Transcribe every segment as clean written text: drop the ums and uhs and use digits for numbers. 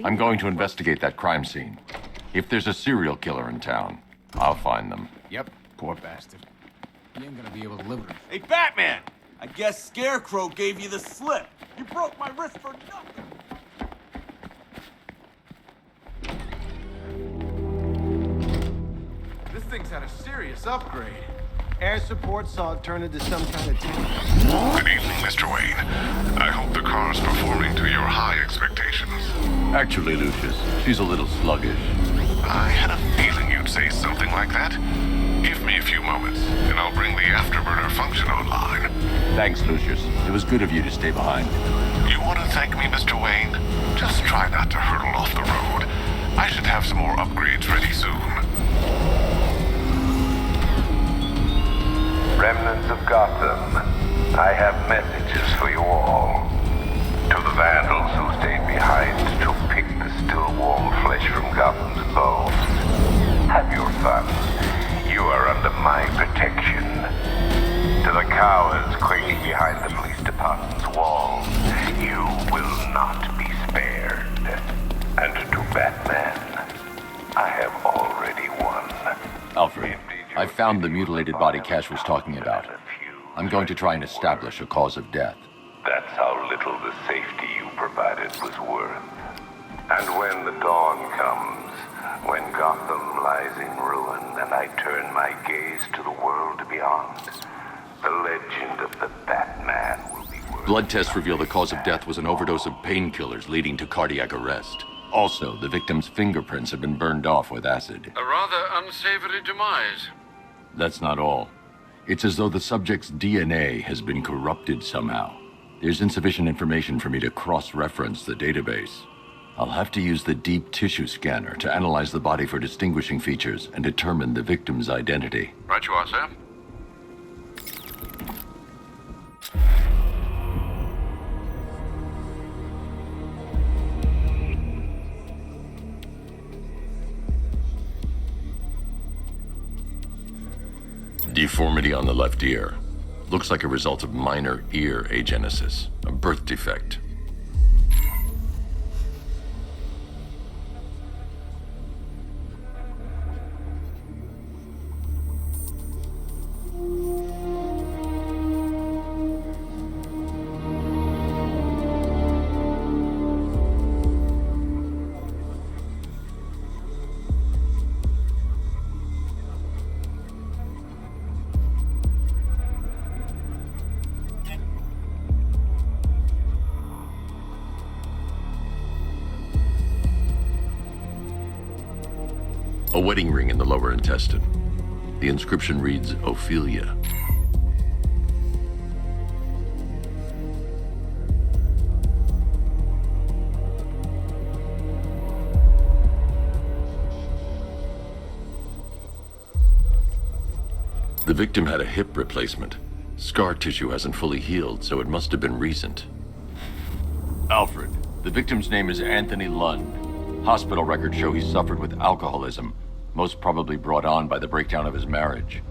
I'm going to investigate that crime scene. If there's a serial killer in town, I'll find them. Yep, poor bastard. He ain't gonna be able to live with him. Hey, Batman! I guess Scarecrow gave you the slip. You broke my wrist for nothing. This thing's had a serious upgrade. Air support saw it turn into some kind of tank. Good evening, Mr. Wayne. I hope the car's performing to your high expectations. Actually, Lucius, she's a little sluggish. I had a feeling you'd say something like that. Give me a few moments, and I'll bring the afterburner function online. Thanks, Lucius. It was good of you to stay behind. You want to thank me, Mr. Wayne? Just try not to hurtle off the road. I should have some more upgrades ready soon. Remnants of Gotham, I have messages for you all. To the vandals who stayed behind to pick the still warm flesh from Gotham's bones, have your fun. You are under my protection. To the cowards quaking behind the police department's walls, you will not be spared. And to Batman, I have already won. Alfred, I found the mutilated body Cash was talking about. I'm going to try and establish a cause of death. That's how little the safety you provided was worth. And when the dawn comes, when Gotham lies in ruin and I turn my gaze to the world beyond, the legend of the Batman will be worth... Blood tests reveal the cause of death was an overdose of painkillers leading to cardiac arrest. Also, the victim's fingerprints have been burned off with acid. A rather unsavory demise. That's not all. It's as though the subject's DNA has been corrupted somehow. There's insufficient information for me to cross-reference the database. I'll have to use the deep tissue scanner to analyze the body for distinguishing features and determine the victim's identity. Right you are, sir. Deformity on the left ear. Looks like a result of minor ear agenesis, a birth defect. A wedding ring in the lower intestine. The inscription reads, Ophelia. The victim had a hip replacement. Scar tissue hasn't fully healed, so it must have been recent. Alfred, the victim's name is Anthony Lund. Hospital records show he suffered with alcoholism, most probably brought on by the breakdown of his marriage.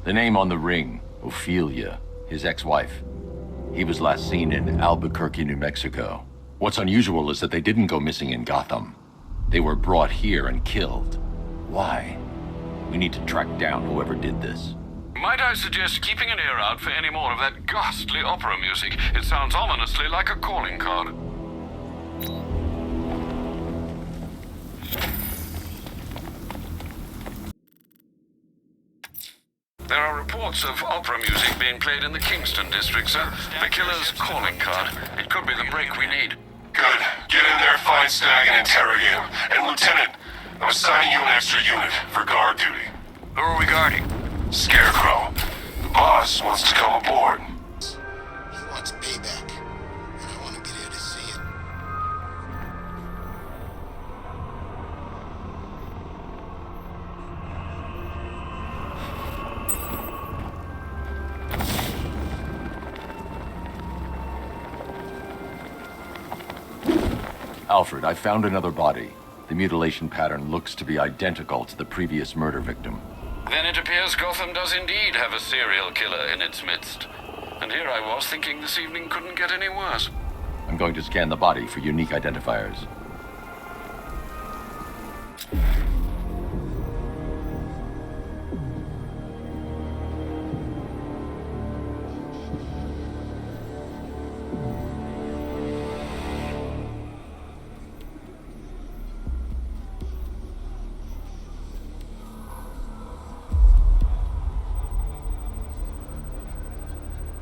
The name on the ring, Ophelia, his ex-wife. He was last seen in Albuquerque, New Mexico. What's unusual is that they didn't go missing in Gotham. They were brought here and killed. Why? We need to track down whoever did this. Might I suggest keeping an ear out for any more of that ghastly opera music? It sounds ominously like a calling card. There are reports of opera music being played in the Kingston district, sir. The killer's calling card. It could be the break we need. Good. Get in there, find Stag, and interrogate him. And Lieutenant, I'm assigning you an extra unit for guard duty. Who are we guarding? Scarecrow. The boss wants to come aboard. He wants payback, and I want to be there to see it. Alfred, I found another body. The mutilation pattern looks to be identical to the previous murder victim. Then it appears Gotham does indeed have a serial killer in its midst. And here I was thinking this evening couldn't get any worse. I'm going to scan the body for unique identifiers.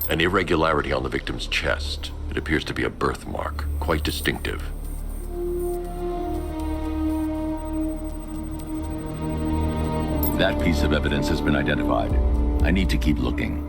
An irregularity on the victim's chest. It appears to be a birthmark, quite distinctive. That piece of evidence has been identified. I need to keep looking.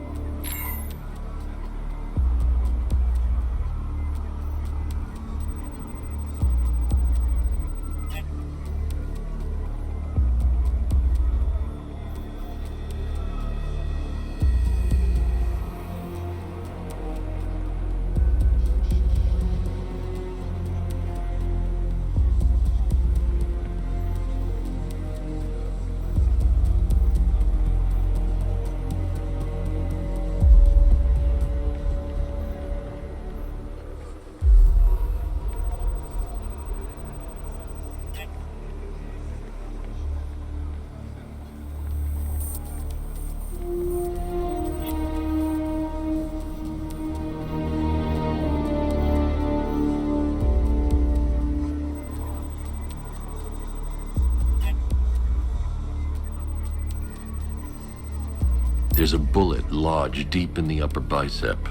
There's a bullet lodged deep in the upper bicep.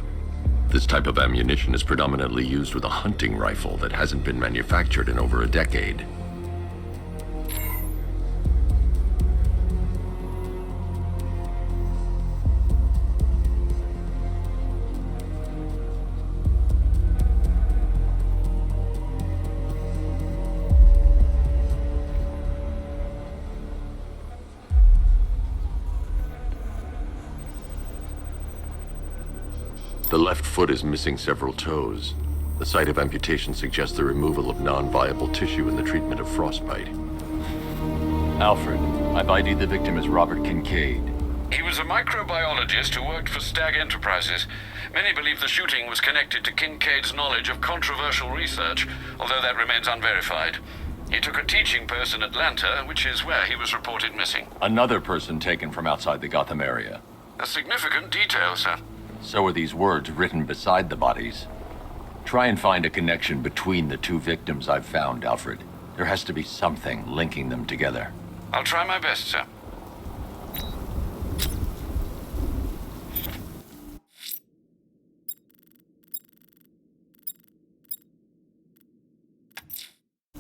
This type of ammunition is predominantly used with a hunting rifle that hasn't been manufactured in over a decade. The left foot is missing several toes. The site of amputation suggests the removal of non-viable tissue in the treatment of frostbite. Alfred, I've ID'd the victim as Robert Kincaid. He was a microbiologist who worked for Stag Enterprises. Many believe the shooting was connected to Kincaid's knowledge of controversial research, although that remains unverified. He took a teaching post in Atlanta, which is where he was reported missing. Another person taken from outside the Gotham area. A significant detail, sir. So are these words written beside the bodies. Try and find a connection between the two victims I've found, Alfred. There has to be something linking them together. I'll try my best, sir.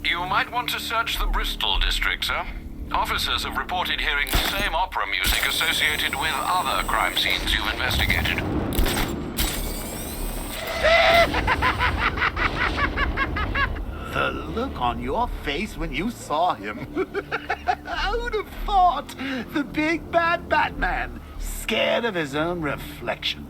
You might want to search the Bristol district, sir. Officers have reported hearing the same opera music associated with other crime scenes you've investigated. The look on your face when you saw him. Who'd have thought? The big bad Batman, scared of his own reflection.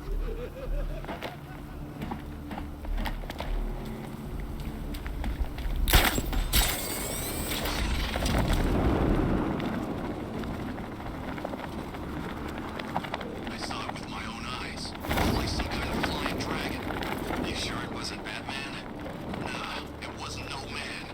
I saw it with my own eyes. Like some kind of flying dragon. You sure it wasn't Batman? Nah, it wasn't no man.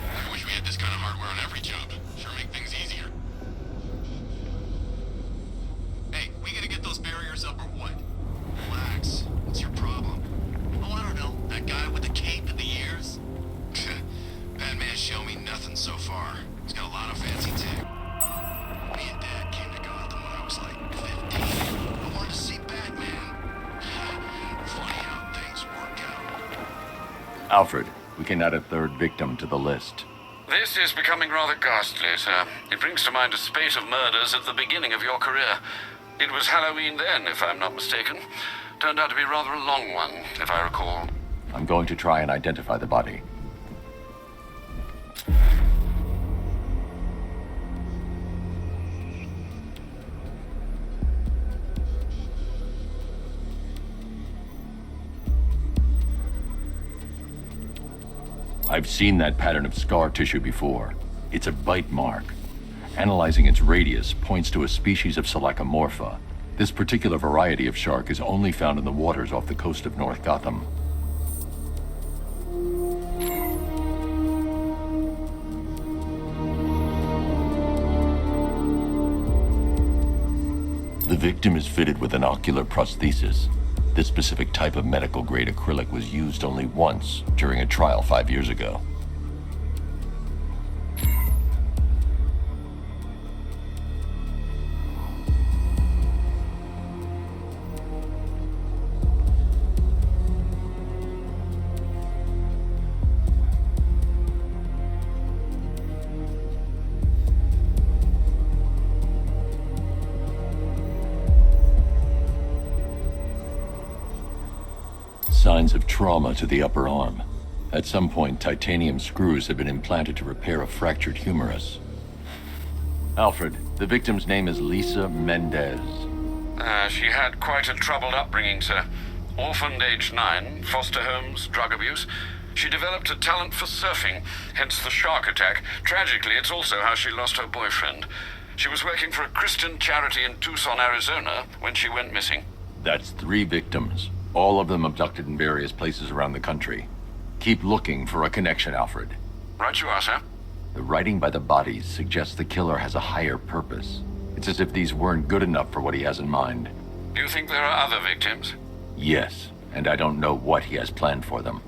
I wish we had this kind of hardware on every job. Sure make things easier. Hey, we gonna get those barriers up or what? Relax. What's your problem? Oh, I don't know. That guy with the cape and the ears? Batman's shown me nothing so far. He's got a lot of fancy tech. Me and Dad came to Gotham when I was like 15. I wanted to see Batman. Funny how things work out. Alfred, we can add a third victim to the list. This is becoming rather ghastly, sir. It brings to mind a spate of murders at the beginning of your career. It was Halloween then, if I'm not mistaken. Turned out to be rather a long one, if I recall. I'm going to try and identify the body. I've seen that pattern of scar tissue before. It's a bite mark. Analyzing its radius points to a species of Selachomorpha. This particular variety of shark is only found in the waters off the coast of North Gotham. The victim is fitted with an ocular prosthesis. This specific type of medical-grade acrylic was used only once during a trial 5 years ago. Signs of trauma to the upper arm. At some point, titanium screws have been implanted to repair a fractured humerus. Alfred, the victim's name is Lisa Mendez. She had quite a troubled upbringing, sir. Orphaned age 9, foster homes, drug abuse. She developed a talent for surfing, hence the shark attack. Tragically, it's also how she lost her boyfriend. She was working for a Christian charity in Tucson, Arizona, when she went missing. That's 3 victims. All of them abducted in various places around the country. Keep looking for a connection, Alfred. Right you are, sir. The writing by the bodies suggests the killer has a higher purpose. It's as if these weren't good enough for what he has in mind. Do you think there are other victims? Yes, and I don't know what he has planned for them.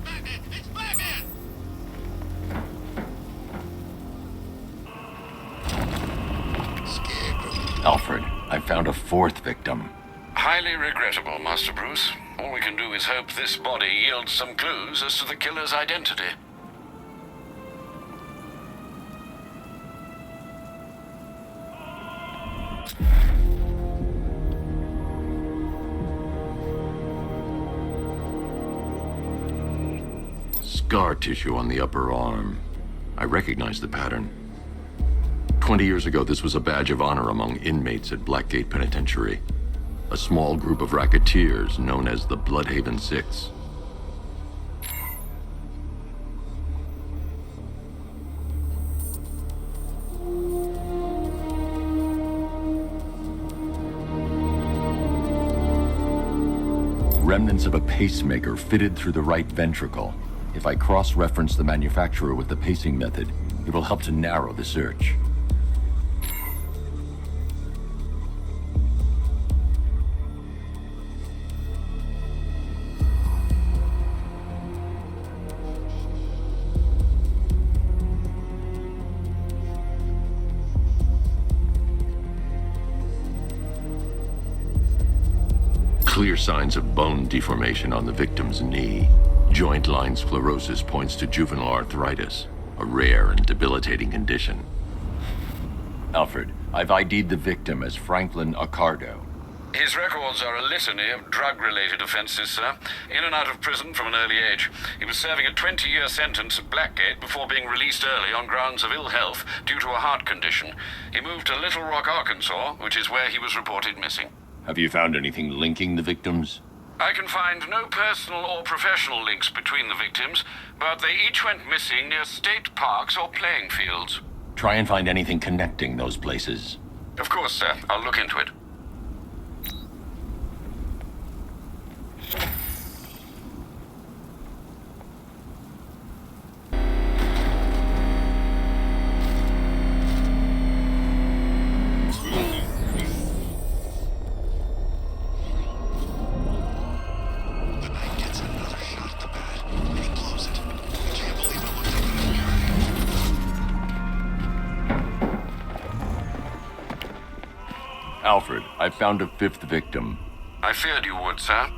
Batman! It's Batman! Alfred, I found a 4th victim. Highly regrettable, Master Bruce. All we can do is hope this body yields some clues as to the killer's identity. Scar tissue on the upper arm. I recognize the pattern. 20 years ago, this was a badge of honor among inmates at Blackgate Penitentiary. A small group of racketeers known as the Bloodhaven Six. Remnants of a pacemaker fitted through the right ventricle. If I cross-reference the manufacturer with the pacing method, it will help to narrow the search. Clear signs of bone deformation on the victim's knee. Joint line sclerosis points to juvenile arthritis, a rare and debilitating condition. Alfred, I've ID'd the victim as Franklin Accardo. His records are a litany of drug-related offenses, sir. In and out of prison from an early age. He was serving a 20-year sentence at Blackgate before being released early on grounds of ill health due to a heart condition. He moved to Little Rock, Arkansas, which is where he was reported missing. Have you found anything linking the victims? I can find no personal or professional links between the victims, but they each went missing near state parks or playing fields. Try and find anything connecting those places. Of course, sir. I'll look into it. Alfred, I found a 5th victim. I feared you would, sir.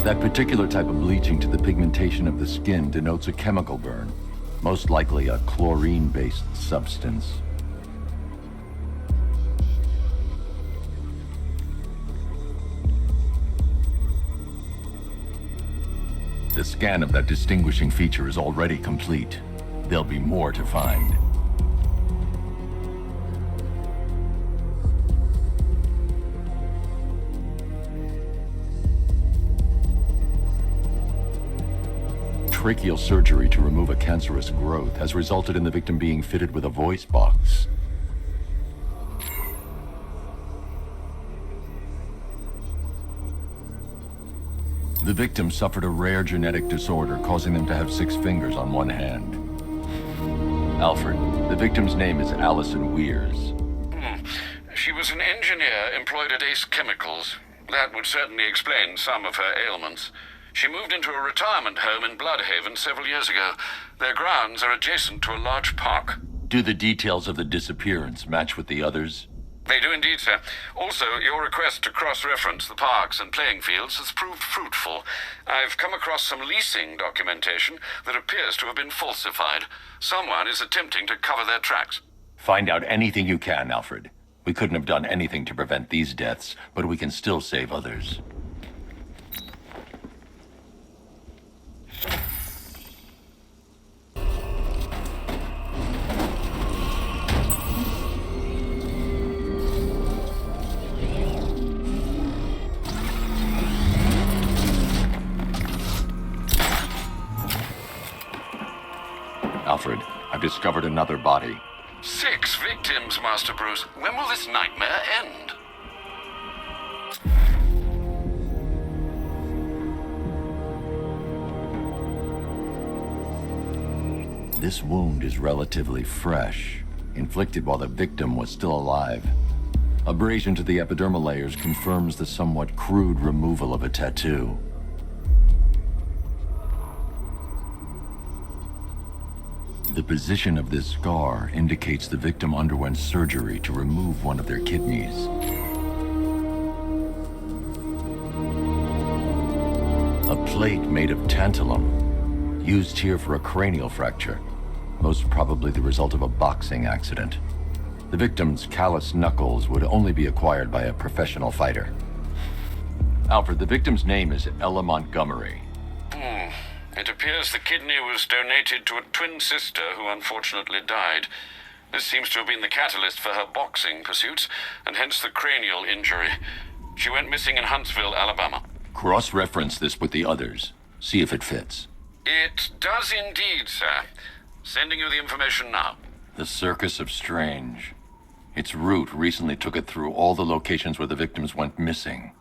That particular type of bleaching to the pigmentation of the skin denotes a chemical burn, most likely a chlorine-based substance. The scan of that distinguishing feature is already complete. There'll be more to find. Tracheal surgery to remove a cancerous growth has resulted in the victim being fitted with a voice box. The victim suffered a rare genetic disorder causing them to have 6 fingers on one hand. Alfred, the victim's name is Allison Weers. She was an engineer employed at Ace Chemicals. That would certainly explain some of her ailments. She moved into a retirement home in Bloodhaven several years ago. Their grounds are adjacent to a large park. Do the details of the disappearance match with the others? They do indeed, sir. Also, your request to cross-reference the parks and playing fields has proved fruitful. I've come across some leasing documentation that appears to have been falsified. Someone is attempting to cover their tracks. Find out anything you can, Alfred. We couldn't have done anything to prevent these deaths, but we can still save others. Alfred, I've discovered another body. 6 victims, Master Bruce. When will this nightmare end? This wound is relatively fresh, inflicted while the victim was still alive. Abrasion to the epidermal layers confirms the somewhat crude removal of a tattoo. The position of this scar indicates the victim underwent surgery to remove one of their kidneys. A plate made of tantalum, used here for a cranial fracture, most probably the result of a boxing accident. The victim's calloused knuckles would only be acquired by a professional fighter. Alfred, the victim's name is Ella Montgomery. It appears the kidney was donated to a twin sister who unfortunately died. This seems to have been the catalyst for her boxing pursuits, and hence the cranial injury. She went missing in Huntsville, Alabama. Cross-reference this with the others. See if it fits. It does indeed, sir. Sending you the information now. The Circus of Strange. Its route recently took it through all the locations where the victims went missing.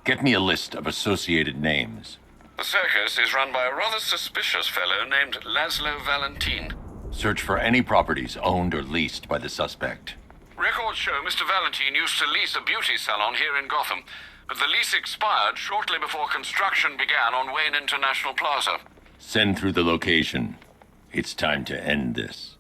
Get me a list of associated names. The circus is run by a rather suspicious fellow named Laszlo Valentin. Search for any properties owned or leased by the suspect. Records show Mr. Valentin used to lease a beauty salon here in Gotham, but the lease expired shortly before construction began on Wayne International Plaza. Send through the location. It's time to end this.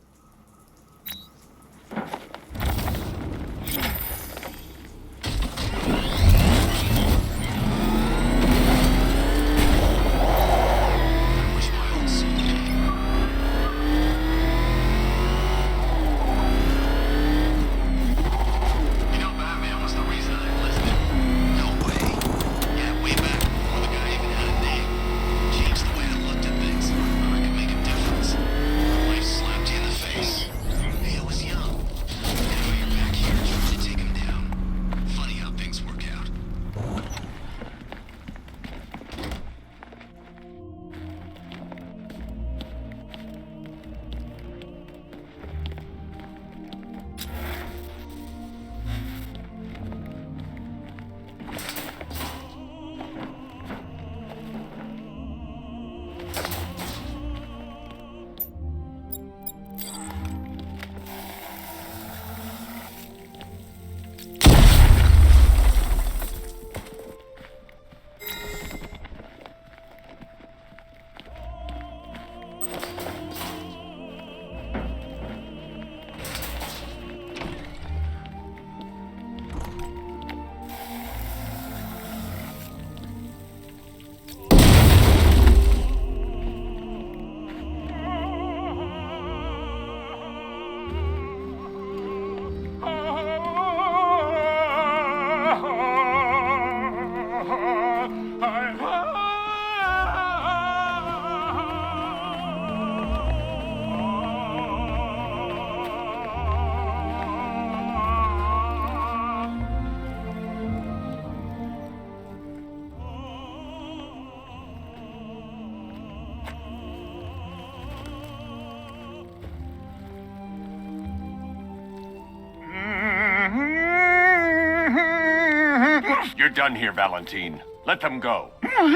You're done here, Valentine. Let them go. Oh,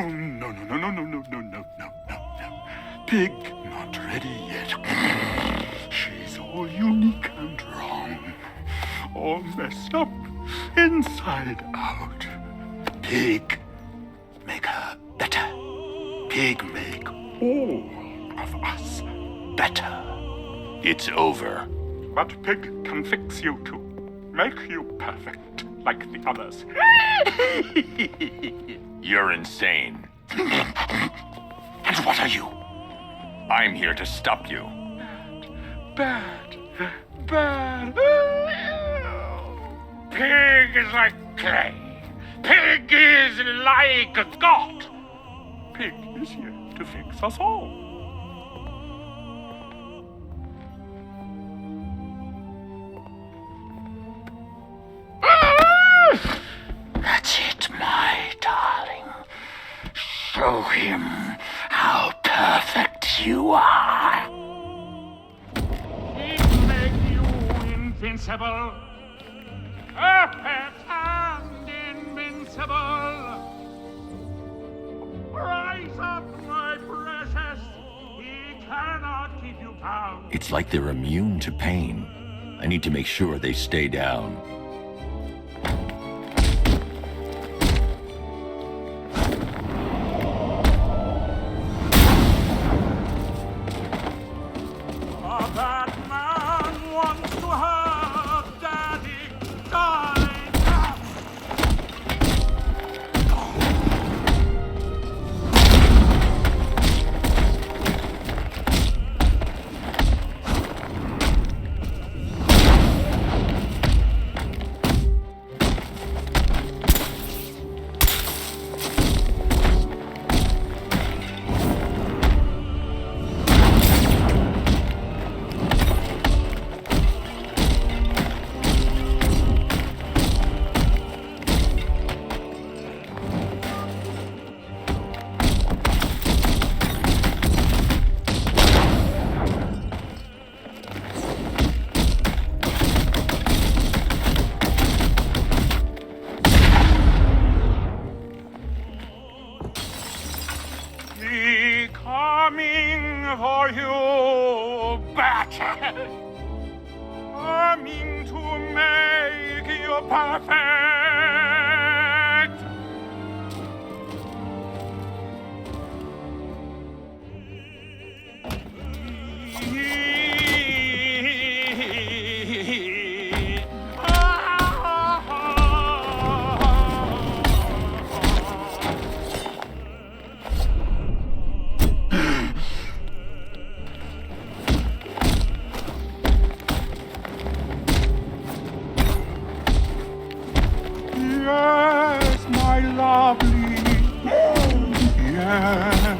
no, no, no, no, no, no, no, no, no, no. Pig, not ready yet. She's all unique and wrong. All messed up, inside out. Pig, make her better. Pig, make all of us better. It's over. But Pig can fix you too. Make you perfect, like the others. You're insane. And what are you? I'm here to stop you. Bad. Bad. Pig is like clay. Pig is like a god. Pig is here to fix us all. That's it, my darling. Show him how perfect you are. It makes you invincible. Perfect and invincible. Rise up, my precious. He cannot keep you down. It's like they're immune to pain. I need to make sure they stay down. That man wants to have Daddy, darling. He coming for you, bat. Coming to make you perfect. Yes, my lovely. Yes.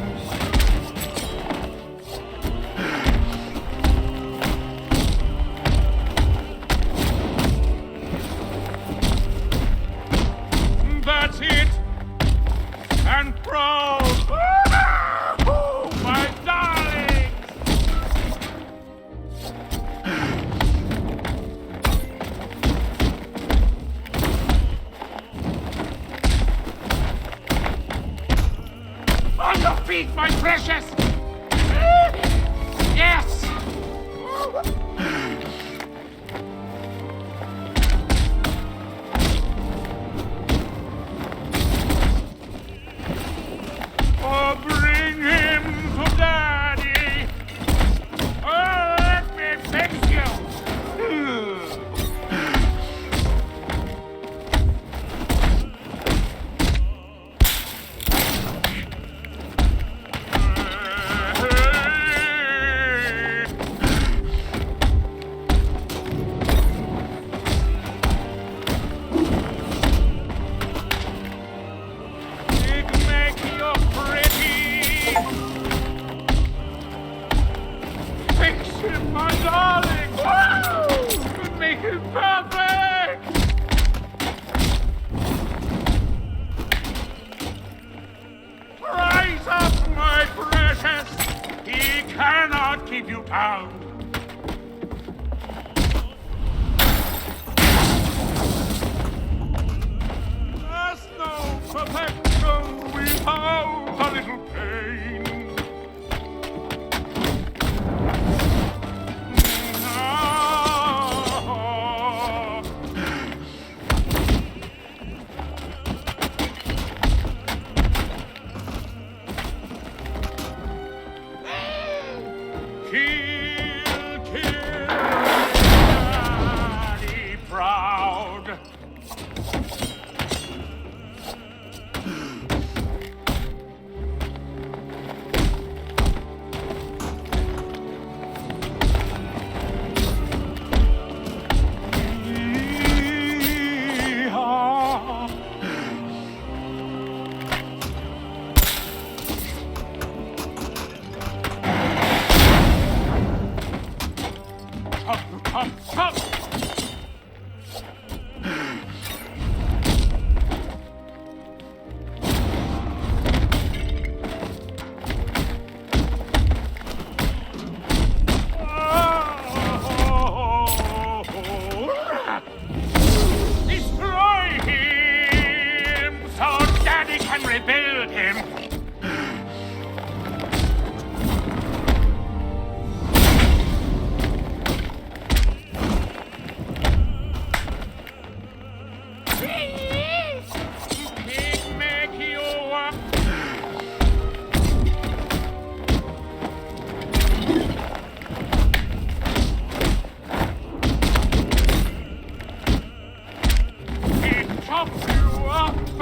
That's it. And proud. My darling. On your feet, my precious! Yes! Oh, bring him to Daddy! Oh, let me fix you!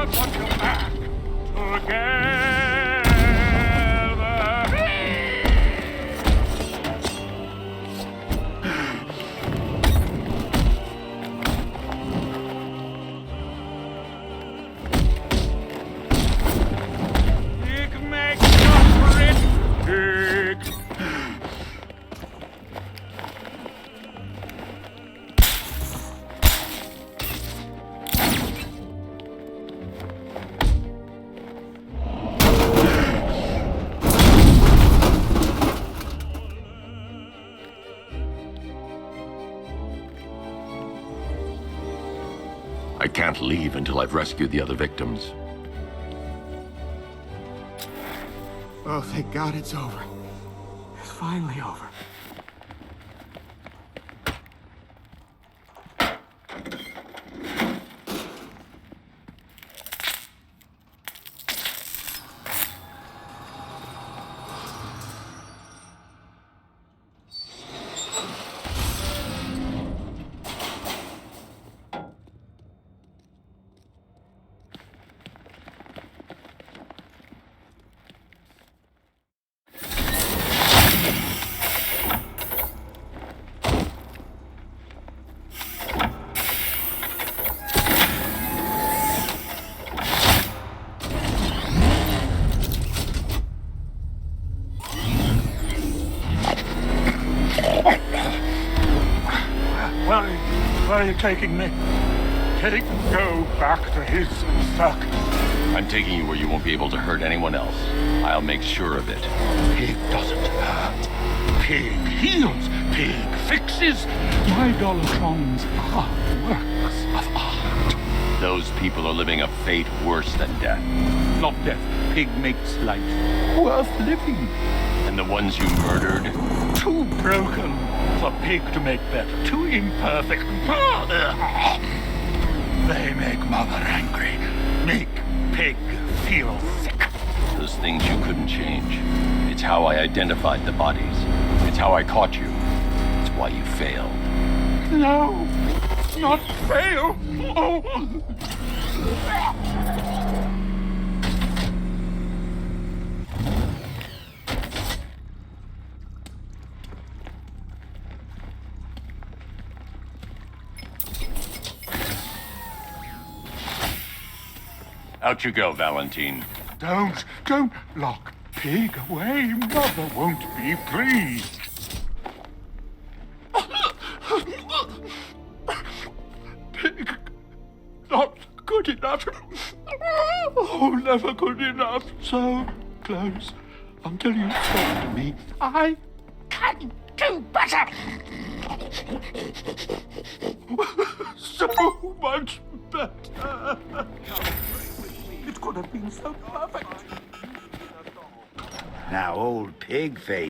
don't want you back together. Pig makes us rich, pig. I can't leave until I've rescued the other victims. Oh, thank God it's over. It's finally over. Where are you taking me? Go back to his circus. I'm taking you where you won't be able to hurt anyone else. I'll make sure of it. Pig doesn't hurt. Pig heals. Pig fixes. My Dollartrons are works of art. Those people are living a fate worse than death. Not death. Pig makes life worth living. And the ones you murdered? Too broken for Pig to make better. Too imperfect. They make Mother angry. Make Pig feel sick. Those things you couldn't change. It's how I identified the bodies. It's how I caught you. It's why you failed. No, not fail. Oh. Out you go, Valentine. Don't lock Pig away. Mother won't be pleased. Pig, not good enough. Oh, never good enough. So close until you talk to me. I can do better. So much better. It could have been so perfect. Now, old Pig Face